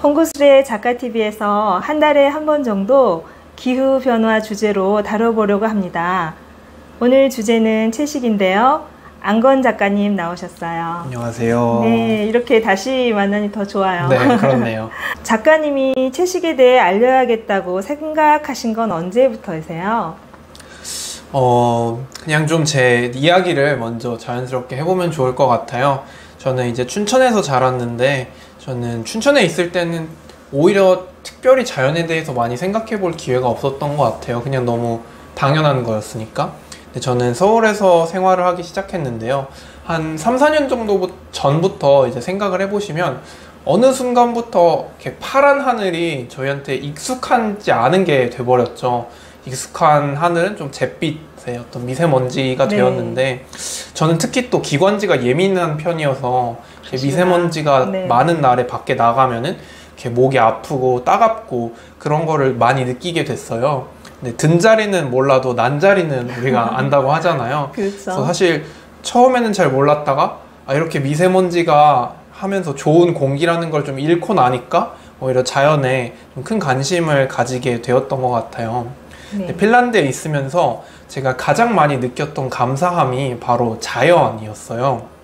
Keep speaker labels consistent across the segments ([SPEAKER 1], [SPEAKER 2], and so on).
[SPEAKER 1] 홍구슬의 작가TV에서 한 달에 한 번 정도 기후변화 주제로 다뤄보려고 합니다. 오늘 주제는 채식인데요. 안건 작가님 나오셨어요.
[SPEAKER 2] 안녕하세요.
[SPEAKER 1] 네, 이렇게 다시 만나니 더 좋아요.
[SPEAKER 2] 네, 그렇네요.
[SPEAKER 1] 작가님이 채식에 대해 알려야겠다고 생각하신 건 언제부터이세요?
[SPEAKER 2] 그냥 좀 제 이야기를 먼저 자연스럽게 해보면 좋을 것 같아요. 저는 이제 춘천에서 자랐는데, 저는 춘천에 있을 때는 오히려 특별히 자연에 대해서 많이 생각해 볼 기회가 없었던 것 같아요. 그냥 너무 당연한 거였으니까. 근데 저는 서울에서 생활을 하기 시작했는데요. 한 3, 4년 정도 전부터 이제 생각을 해보시면 어느 순간부터 이렇게 파란 하늘이 저희한테 익숙하지 않은 게 돼버렸죠. 익숙한 하늘은 좀 잿빛의 어떤 미세먼지가 되었는데, 저는 특히 또 기관지가 예민한 편이어서 미세먼지가 많은 날에 밖에 나가면은 이렇게 목이 아프고 따갑고 그런 거를 많이 느끼게 됐어요. 근데 든 자리는 몰라도 난 자리는 우리가 안다고 하잖아요.
[SPEAKER 1] 그렇죠.
[SPEAKER 2] 그래서 사실 처음에는 잘 몰랐다가 이렇게 미세먼지가 하면서 좋은 공기라는 걸 좀 잃고 나니까 오히려 자연에 좀 큰 관심을 가지게 되었던 것 같아요.
[SPEAKER 1] 네.
[SPEAKER 2] 핀란드에 있으면서 제가 가장 많이 느꼈던 감사함이 바로 자연이었어요.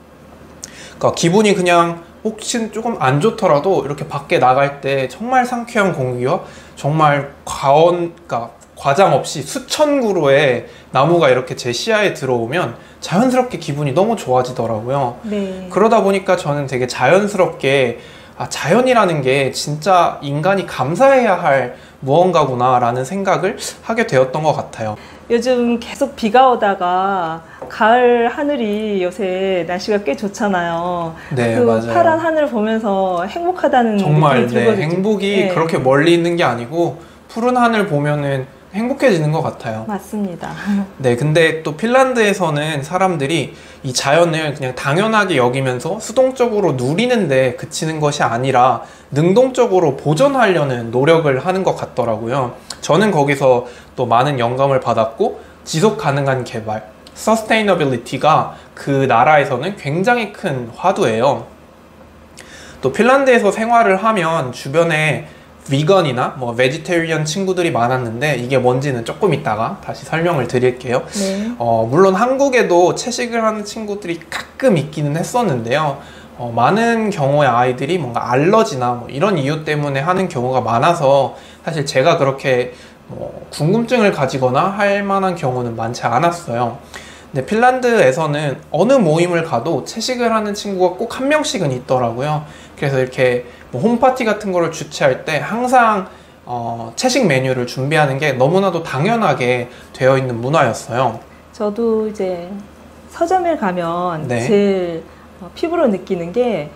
[SPEAKER 2] 그러니까 기분이 그냥 혹시 조금 안 좋더라도 이렇게 밖에 나갈 때 정말 상쾌한 공기와 정말 그러니까 과장 없이 수천 그루의 나무가 이렇게 제 시야에 들어오면 자연스럽게 기분이 너무 좋아지더라고요.
[SPEAKER 1] 네.
[SPEAKER 2] 그러다 보니까 저는 되게 자연스럽게 자연이라는 게 진짜 인간이 감사해야 할 무언가구나 라는 생각을 하게 되었던 것 같아요.
[SPEAKER 1] 요즘 계속 비가 오다가 가을 하늘이 요새 날씨가 꽤 좋잖아요.
[SPEAKER 2] 네,
[SPEAKER 1] 그
[SPEAKER 2] 맞아요.
[SPEAKER 1] 파란 하늘 보면서 행복하다는
[SPEAKER 2] 정말
[SPEAKER 1] 느낌이 들거든요.
[SPEAKER 2] 행복이 그렇게 멀리 있는 게 아니고 푸른 하늘 보면은 행복해지는 것 같아요.
[SPEAKER 1] 맞습니다.
[SPEAKER 2] 네, 근데 또 핀란드에서는 사람들이 이 자연을 그냥 당연하게 여기면서 수동적으로 누리는데 그치는 것이 아니라 능동적으로 보존하려는 노력을 하는 것 같더라고요. 저는 거기서 또 많은 영감을 받았고, 지속 가능한 개발, sustainability가 그 나라에서는 굉장히 큰 화두예요. 또 핀란드에서 생활을 하면 주변에 비건이나 베지테리언 친구들이 많았는데, 이게 뭔지는 조금 이따가 다시 설명을 드릴게요.
[SPEAKER 1] 네.
[SPEAKER 2] 물론 한국에도 채식을 하는 친구들이 가끔 있기는 했었는데요. 많은 경우의 아이들이 뭔가 알러지나 이런 이유 때문에 하는 경우가 많아서 사실 제가 그렇게 궁금증을 가지거나 할 만한 경우는 많지 않았어요. 근데 핀란드에서는 어느 모임을 가도 채식을 하는 친구가 꼭 한 명씩은 있더라고요. 그래서 이렇게 홈파티 같은 거를 주최할 때 항상 채식 메뉴를 준비하는 게 너무나도 당연하게 되어 있는 문화였어요.
[SPEAKER 1] 저도 이제 서점에 가면 제일 피부로 느끼는 게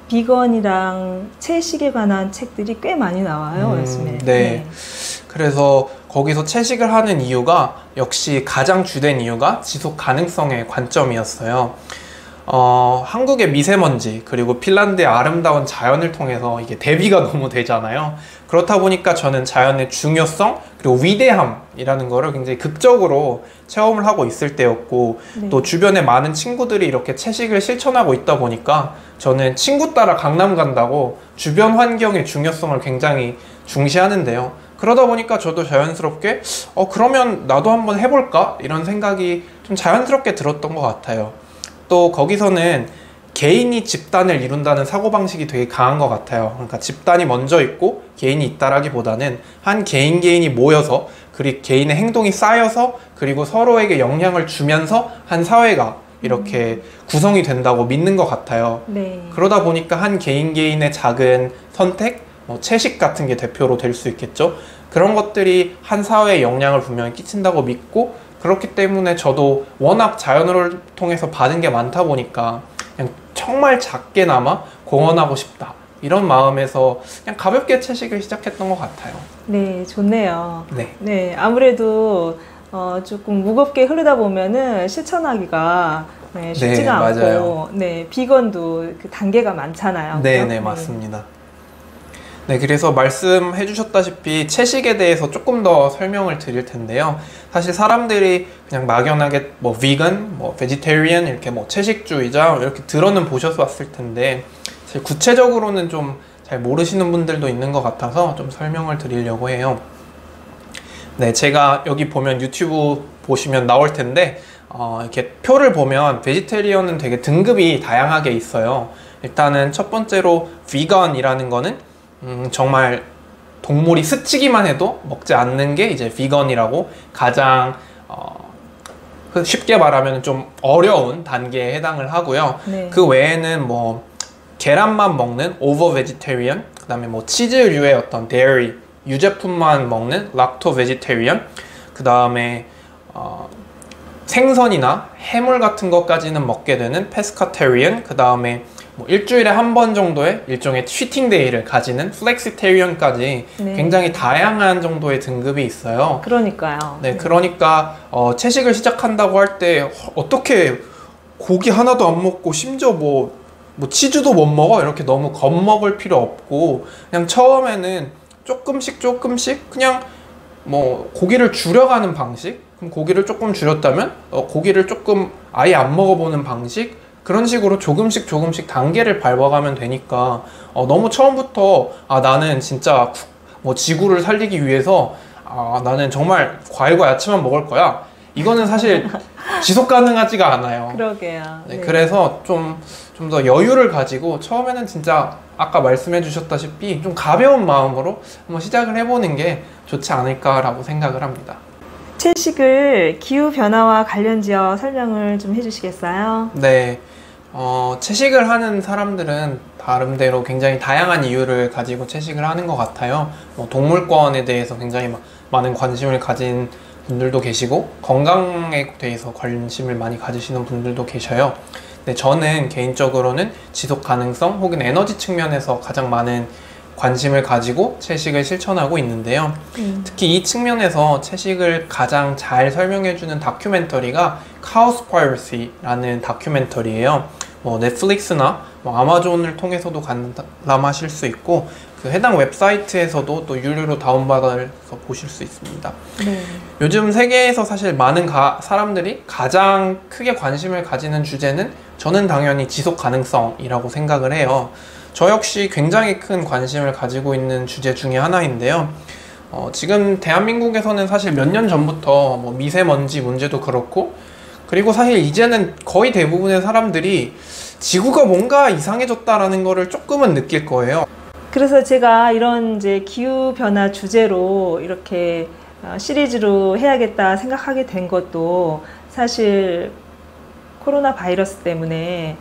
[SPEAKER 1] 비건이랑 채식에 관한 책들이 꽤 많이 나와요, 요즘에.
[SPEAKER 2] 네. 그래서 거기서 채식을 하는 이유가 역시 가장 주된 이유가 지속 가능성의 관점이었어요. 한국의 미세먼지 그리고 핀란드의 아름다운 자연을 통해서 이게 대비가 너무 되잖아요. 그렇다 보니까 저는 자연의 중요성 그리고 위대함이라는 거를 굉장히 극적으로 체험을 하고 있을 때였고, 또 주변에 많은 친구들이 이렇게 채식을 실천하고 있다 보니까 저는 친구 따라 강남 간다고 주변 환경의 중요성을 굉장히 중시하는데요. 그러다 보니까 저도 자연스럽게 그러면 나도 한번 해볼까? 이런 생각이 좀 자연스럽게 들었던 것 같아요. 또 거기서는 개인이 집단을 이룬다는 사고방식이 되게 강한 것 같아요. 그러니까 집단이 먼저 있고 개인이 있다라기보다는 한 개인이 모여서, 그리고 개인의 행동이 쌓여서, 그리고 서로에게 영향을 주면서 한 사회가 이렇게 구성이 된다고 믿는 것 같아요.
[SPEAKER 1] 네.
[SPEAKER 2] 그러다 보니까 한 개인의 작은 선택, 채식 같은 게 대표로 될 수 있겠죠. 그런 것들이 한 사회에 영향을 분명히 끼친다고 믿고, 그렇기 때문에 저도 워낙 자연을 통해서 받은 게 많다 보니까 그냥 정말 작게나마 공헌하고 싶다, 이런 마음에서 그냥 가볍게 채식을 시작했던 것 같아요.
[SPEAKER 1] 네, 좋네요.
[SPEAKER 2] 네.
[SPEAKER 1] 네, 아무래도 조금 무겁게 흐르다 보면은 실천하기가 쉽지가 않고,
[SPEAKER 2] 맞아요.
[SPEAKER 1] 네, 비건도 그 단계가 많잖아요.
[SPEAKER 2] 네, 맞습니다. 네, 그래서 말씀해 주셨다시피 채식에 대해서 조금 더 설명을 드릴 텐데요. 사실 사람들이 그냥 막연하게 비건, 베지테리언, 이렇게 채식주의자 이렇게 들어는 보셨을 텐데, 사실 구체적으로는 좀 잘 모르시는 분들도 있는 것 같아서 좀 설명을 드리려고 해요. 네, 제가 여기 보면 유튜브 보시면 나올 텐데 이렇게 표를 보면 베지테리언은 되게 등급이 다양하게 있어요. 일단은 첫 번째로 비건이라는 거는 정말 동물이 스치기만 해도 먹지 않는 게 이제 비건이라고 가장 쉽게 말하면 좀 어려운 단계에 해당을 하고요.
[SPEAKER 1] 네.
[SPEAKER 2] 그 외에는 뭐 계란만 먹는 오버 베지테리언, 그 다음에 뭐 치즈류의 어떤 데어리, 유제품만 먹는 락토 베지테리언, 그 다음에 생선이나 해물 같은 것까지는 먹게 되는 페스카테리언, 그 다음에 뭐 일주일에 한 번 정도의 일종의 치팅 데이를 가지는 플렉시테리언까지
[SPEAKER 1] 네.
[SPEAKER 2] 굉장히 다양한 정도의 등급이 있어요.
[SPEAKER 1] 그러니까요.
[SPEAKER 2] 네, 그러니까 채식을 시작한다고 할 때 어떻게 고기 하나도 안 먹고 심지어 뭐 치즈도 못 먹어? 이렇게 너무 겁먹을 필요 없고 그냥 처음에는 조금씩 그냥 뭐 고기를 줄여가는 방식, 그럼 고기를 조금 줄였다면 고기를 조금 아예 안 먹어보는 방식, 그런 식으로 조금씩 단계를 밟아가면 되니까 너무 처음부터 나는 진짜 뭐 지구를 살리기 위해서 나는 정말 과일과 야채만 먹을 거야, 이거는 사실 지속 가능하지가 않아요.
[SPEAKER 1] 그러게요.
[SPEAKER 2] 네,
[SPEAKER 1] 네.
[SPEAKER 2] 그래서 좀 더 여유를 가지고 처음에는 진짜 아까 말씀해 주셨다시피 좀 가벼운 마음으로 한번 시작을 해보는 게 좋지 않을까라고 생각을 합니다.
[SPEAKER 1] 채식을 기후변화와 관련지어 설명을 좀 해주시겠어요?
[SPEAKER 2] 네, 채식을 하는 사람들은 나름대로 굉장히 다양한 이유를 가지고 채식을 하는 것 같아요. 뭐 동물권에 대해서 굉장히 많은 관심을 가진 분들도 계시고 건강에 대해서 관심을 많이 가지시는 분들도 계셔요. 네, 저는 개인적으로는 지속 가능성 혹은 에너지 측면에서 가장 많은 관심을 가지고 채식을 실천하고 있는데요. 특히 이 측면에서 채식을 가장 잘 설명해주는 다큐멘터리가 카우스파이러시라는 다큐멘터리예요. 뭐 넷플릭스나 뭐 아마존을 통해서도 관람하실 수 있고 그 해당 웹사이트에서도 또 유료로 다운받아서 보실 수 있습니다.
[SPEAKER 1] 네.
[SPEAKER 2] 요즘 세계에서 사실 많은 사람들이 가장 크게 관심을 가지는 주제는 저는 당연히 지속 가능성이라고 생각을 해요. 저 역시 굉장히 큰 관심을 가지고 있는 주제 중에 하나인데요. 지금 대한민국에서는 사실 몇 년 전부터 뭐 미세먼지 문제도 그렇고, 그리고 사실 이제는 거의 대부분의 사람들이 지구가 뭔가 이상해졌다라는 거를 조금은 느낄 거예요.
[SPEAKER 1] 그래서 제가 이런 이제 기후변화 주제로 이렇게 시리즈로 해야겠다 생각하게 된 것도 사실 코로나 바이러스 때문에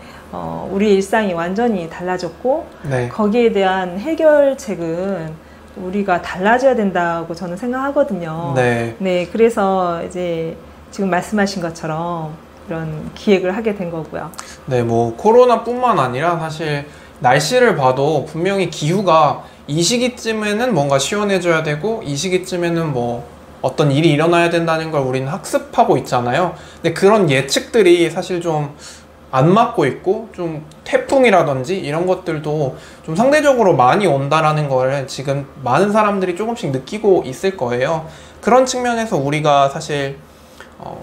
[SPEAKER 1] 우리 일상이 완전히 달라졌고,
[SPEAKER 2] 네.
[SPEAKER 1] 거기에 대한 해결책은 우리가 달라져야 된다고 저는 생각하거든요.
[SPEAKER 2] 네.
[SPEAKER 1] 네, 그래서 이제 지금 말씀하신 것처럼 이런 기획을 하게 된 거고요.
[SPEAKER 2] 네, 뭐 코로나뿐만 아니라 사실 날씨를 봐도 분명히 기후가 이 시기쯤에는 뭔가 시원해져야 되고 이 시기쯤에는 뭐 어떤 일이 일어나야 된다는 걸 우리는 학습하고 있잖아요. 근데 그런 예측들이 사실 좀 안 맞고 있고, 좀 태풍이라든지 이런 것들도 좀 상대적으로 많이 온다라는 걸 지금 많은 사람들이 조금씩 느끼고 있을 거예요. 그런 측면에서 우리가 사실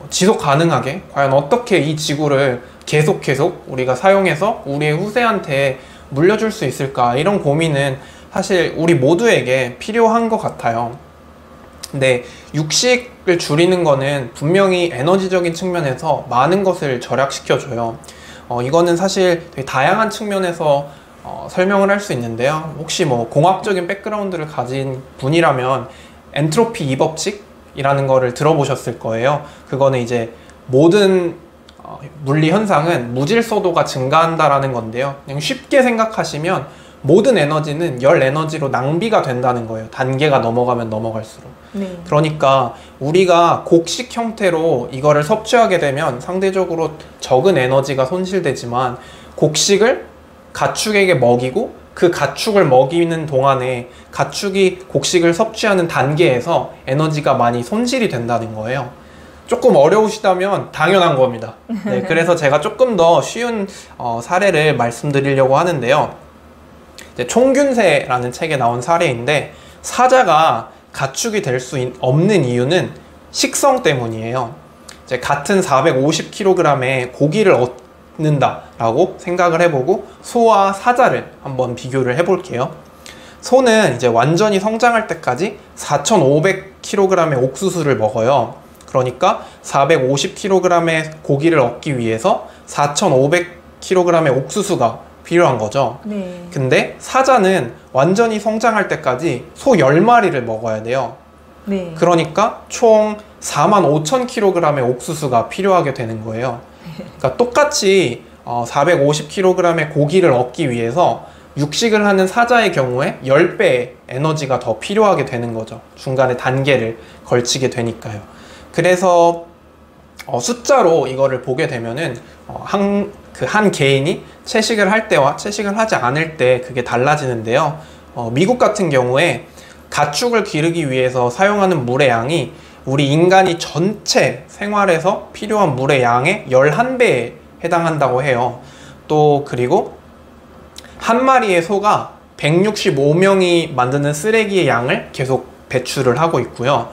[SPEAKER 2] 지속 가능하게 과연 어떻게 이 지구를 계속 우리가 사용해서 우리의 후세한테 물려줄 수 있을까, 이런 고민은 사실 우리 모두에게 필요한 것 같아요. 근데 육식을 줄이는 거는 분명히 에너지적인 측면에서 많은 것을 절약시켜줘요. 이거는 사실 되게 다양한 측면에서 설명을 할 수 있는데요. 혹시 뭐 공학적인 백그라운드를 가진 분이라면 엔트로피 2법칙이라는 거를 들어보셨을 거예요. 그거는 이제 모든 물리 현상은 무질서도가 증가한다라는 건데요. 그냥 쉽게 생각하시면 모든 에너지는 열 에너지로 낭비가 된다는 거예요. 단계가 넘어가면 넘어갈수록.
[SPEAKER 1] 네.
[SPEAKER 2] 그러니까 우리가 곡식 형태로 이거를 섭취하게 되면 상대적으로 적은 에너지가 손실되지만, 곡식을 가축에게 먹이고 그 가축을 먹이는 동안에 가축이 곡식을 섭취하는 단계에서 에너지가 많이 손실이 된다는 거예요. 조금 어려우시다면 당연한 겁니다. 네, 그래서 제가 조금 더 쉬운 사례를 말씀드리려고 하는데요. 이제 총균세라는 책에 나온 사례인데, 사자가 가축이 될 수 없는 이유는 식성 때문이에요. 이제 같은 450kg의 고기를 얻는다라고 생각을 해보고 소와 사자를 한번 비교를 해볼게요. 소는 이제 완전히 성장할 때까지 4,500kg의 옥수수를 먹어요. 그러니까 450kg의 고기를 얻기 위해서 4,500kg의 옥수수가 필요한 거죠.
[SPEAKER 1] 네.
[SPEAKER 2] 근데 사자는 완전히 성장할 때까지 소 10마리를 먹어야 돼요.
[SPEAKER 1] 네.
[SPEAKER 2] 그러니까 총 45,000kg의 옥수수가 필요하게 되는 거예요. 그러니까 똑같이 450kg의 고기를 얻기 위해서 육식을 하는 사자의 경우에 10배의 에너지가 더 필요하게 되는 거죠. 중간에 단계를 걸치게 되니까요. 그래서 숫자로 이거를 보게 되면은 한 개인이 채식을 할 때와 채식을 하지 않을 때 그게 달라지는데요. 미국 같은 경우에 가축을 기르기 위해서 사용하는 물의 양이 우리 인간이 전체 생활에서 필요한 물의 양의 11배에 해당한다고 해요. 또 그리고 한 마리의 소가 165명이 만드는 쓰레기의 양을 계속 배출을 하고 있고요.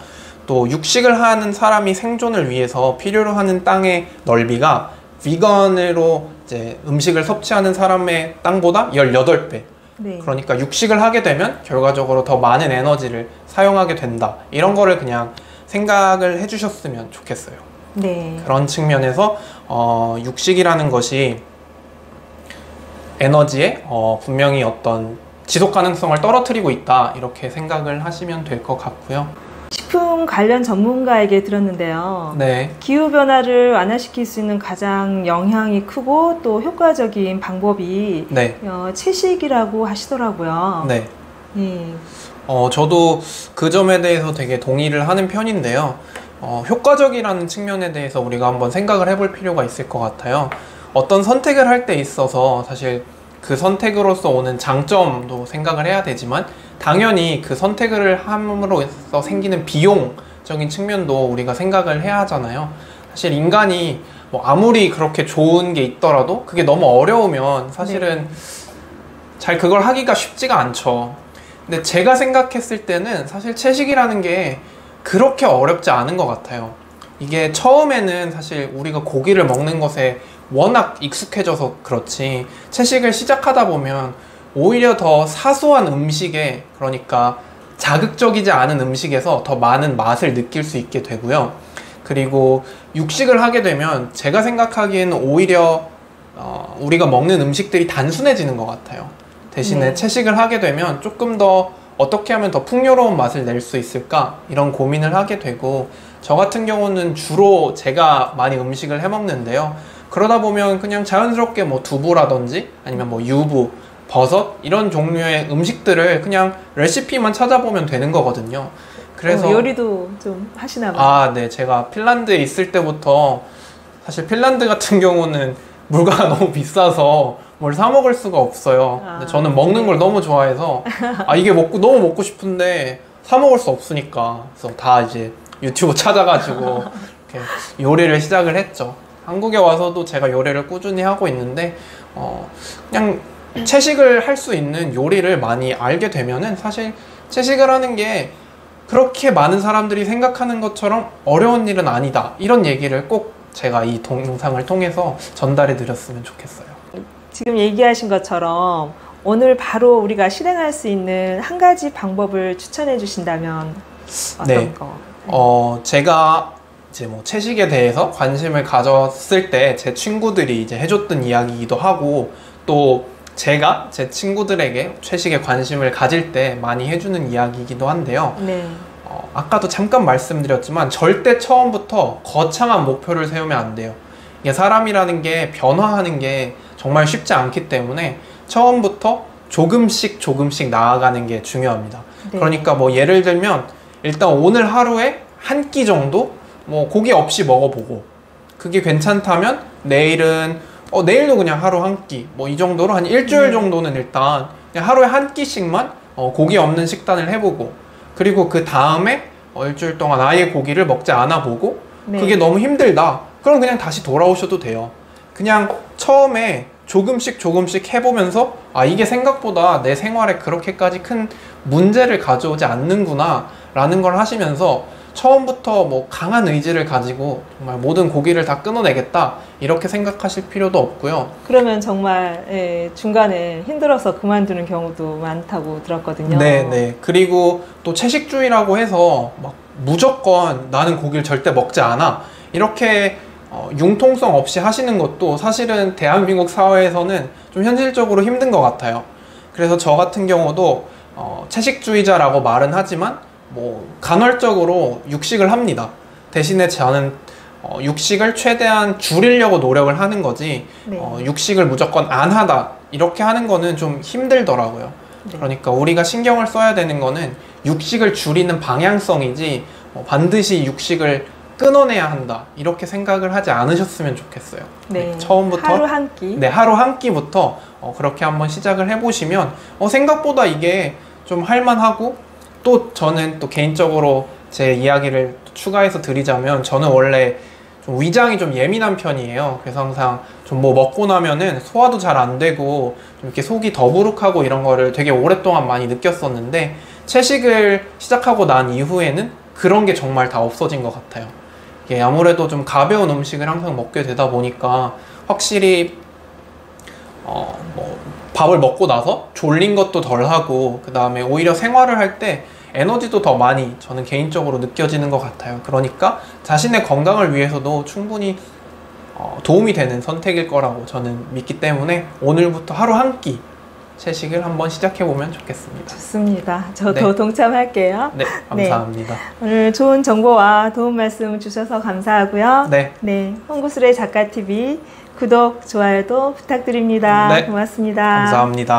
[SPEAKER 2] 또 육식을 하는 사람이 생존을 위해서 필요로 하는 땅의 넓이가 비건으로 이제 음식을 섭취하는 사람의 땅보다 18배.
[SPEAKER 1] 네.
[SPEAKER 2] 그러니까 육식을 하게 되면 결과적으로 더 많은 에너지를 사용하게 된다. 이런 거를 그냥 생각을 해주셨으면 좋겠어요.
[SPEAKER 1] 네.
[SPEAKER 2] 그런 측면에서 육식이라는 것이 에너지에 분명히 어떤 지속 가능성을 떨어뜨리고 있다. 이렇게 생각을 하시면 될 것 같고요.
[SPEAKER 1] 식품 관련 전문가에게 들었는데요.
[SPEAKER 2] 네.
[SPEAKER 1] 기후변화를 완화시킬 수 있는 가장 영향이 크고 또 효과적인 방법이
[SPEAKER 2] 네.
[SPEAKER 1] 채식이라고 하시더라고요.
[SPEAKER 2] 네.
[SPEAKER 1] 예.
[SPEAKER 2] 저도 그 점에 대해서 되게 동의를 하는 편인데요. 효과적이라는 측면에 대해서 우리가 한번 생각을 해볼 필요가 있을 것 같아요. 어떤 선택을 할 때 있어서 사실 그 선택으로서 오는 장점도 생각을 해야 되지만 당연히 그 선택을 함으로써 생기는 비용적인 측면도 우리가 생각을 해야 하잖아요. 사실 인간이 뭐 아무리 그렇게 좋은 게 있더라도 그게 너무 어려우면 사실은 잘 그걸 하기가 쉽지가 않죠. 근데 제가 생각했을 때는 사실 채식이라는 게 그렇게 어렵지 않은 것 같아요. 이게 처음에는 사실 우리가 고기를 먹는 것에 워낙 익숙해져서 그렇지 채식을 시작하다 보면 오히려 더 사소한 음식에, 그러니까 자극적이지 않은 음식에서 더 많은 맛을 느낄 수 있게 되고요. 그리고 육식을 하게 되면 제가 생각하기에는 오히려 우리가 먹는 음식들이 단순해지는 것 같아요. 대신에 채식을 하게 되면 조금 더 어떻게 하면 더 풍요로운 맛을 낼 수 있을까? 이런 고민을 하게 되고, 저 같은 경우는 주로 제가 많이 음식을 해 먹는데요. 그러다 보면 그냥 자연스럽게 뭐 두부라든지 아니면 뭐 유부, 버섯 이런 종류의 음식들을 그냥 레시피만 찾아보면 되는 거거든요. 그래서
[SPEAKER 1] 요리도 좀 하시나 봐요.
[SPEAKER 2] 아, 네. 제가 핀란드에 있을 때부터 사실 핀란드 같은 경우는 물가가 너무 비싸서 뭘 사 먹을 수가 없어요. 근데 저는 먹는 걸 너무 좋아해서 이게 너무 먹고 싶은데 사 먹을 수 없으니까 그래서 다 이제 유튜브 찾아가지고 이렇게 요리를 시작을 했죠. 한국에 와서도 제가 요리를 꾸준히 하고 있는데 그냥 채식을 할 수 있는 요리를 많이 알게 되면은 사실 채식을 하는 게 그렇게 많은 사람들이 생각하는 것처럼 어려운 일은 아니다. 이런 얘기를 꼭 제가 이 동영상을 통해서 전달해 드렸으면 좋겠어요.
[SPEAKER 1] 지금 얘기하신 것처럼 오늘 바로 우리가 실행할 수 있는 한 가지 방법을 추천해 주신다면 어떤 거?
[SPEAKER 2] 제가 이제 뭐 채식에 대해서 관심을 가졌을 때 제 친구들이 이제 해줬던 이야기이기도 하고, 또 제가 제 친구들에게 채식에 관심을 가질 때 많이 해주는 이야기이기도 한데요.
[SPEAKER 1] 네.
[SPEAKER 2] 아까도 잠깐 말씀드렸지만 절대 처음부터 거창한 목표를 세우면 안 돼요. 이게 사람이라는 게 변화하는 게 정말 쉽지 않기 때문에 처음부터 조금씩 나아가는 게 중요합니다.
[SPEAKER 1] 네.
[SPEAKER 2] 그러니까 뭐 예를 들면 일단 오늘 하루에 한 끼 정도 뭐 고기 없이 먹어보고, 그게 괜찮다면 내일은 내일도 그냥 하루 한 끼, 뭐 이 정도로 한 일주일 정도는 일단 그냥 하루에 한 끼씩만 고기 없는 식단을 해보고, 그리고 그 다음에 일주일 동안 아예 고기를 먹지 않아 보고, 그게 너무 힘들다 그럼 그냥 다시 돌아오셔도 돼요. 그냥 처음에 조금씩 해보면서 이게 생각보다 내 생활에 그렇게까지 큰 문제를 가져오지 않는구나 라는 걸 하시면서 처음부터 뭐 강한 의지를 가지고 정말 모든 고기를 다 끊어내겠다 이렇게 생각하실 필요도 없고요.
[SPEAKER 1] 그러면 정말 중간에 힘들어서 그만두는 경우도 많다고 들었거든요.
[SPEAKER 2] 네. 그리고 또 채식주의라고 해서 막 무조건 나는 고기를 절대 먹지 않아 이렇게 융통성 없이 하시는 것도 사실은 대한민국 사회에서는 좀 현실적으로 힘든 것 같아요. 그래서 저 같은 경우도 채식주의자라고 말은 하지만 뭐 간헐적으로 육식을 합니다. 대신에 저는 육식을 최대한 줄이려고 노력을 하는 거지
[SPEAKER 1] 네.
[SPEAKER 2] 육식을 무조건 안 하다 이렇게 하는 거는 좀 힘들더라고요.
[SPEAKER 1] 네.
[SPEAKER 2] 그러니까 우리가 신경을 써야 되는 거는 육식을 줄이는 방향성이지 반드시 육식을 끊어내야 한다 이렇게 생각을 하지 않으셨으면 좋겠어요.
[SPEAKER 1] 네.
[SPEAKER 2] 처음부터
[SPEAKER 1] 하루 한 끼.
[SPEAKER 2] 네, 하루 한 끼부터 그렇게 한번 시작을 해보시면 생각보다 이게 좀 할만하고 또 저는 또 개인적으로 제 이야기를 추가해서 드리자면 저는 원래 좀 위장이 좀 예민한 편이에요. 그래서 항상 좀 뭐 먹고 나면은 소화도 잘 안 되고 좀 이렇게 속이 더부룩하고 이런 거를 되게 오랫동안 많이 느꼈었는데 채식을 시작하고 난 이후에는 그런 게 정말 다 없어진 것 같아요. 이게 아무래도 좀 가벼운 음식을 항상 먹게 되다 보니까 확실히 뭐 밥을 먹고 나서 졸린 것도 덜 하고 그 다음에 오히려 생활을 할 때 에너지도 더 많이 저는 개인적으로 느껴지는 것 같아요. 그러니까 자신의 건강을 위해서도 충분히 도움이 되는 선택일 거라고 저는 믿기 때문에 오늘부터 하루 한 끼 채식을 한번 시작해 보면 좋겠습니다.
[SPEAKER 1] 좋습니다. 저도 동참할게요.
[SPEAKER 2] 네, 감사합니다.
[SPEAKER 1] 오늘 좋은 정보와 도움 말씀 주셔서 감사하고요.
[SPEAKER 2] 네.
[SPEAKER 1] 홍구슬의 작가TV 구독, 좋아요도 부탁드립니다.
[SPEAKER 2] 네.
[SPEAKER 1] 고맙습니다.
[SPEAKER 2] 감사합니다.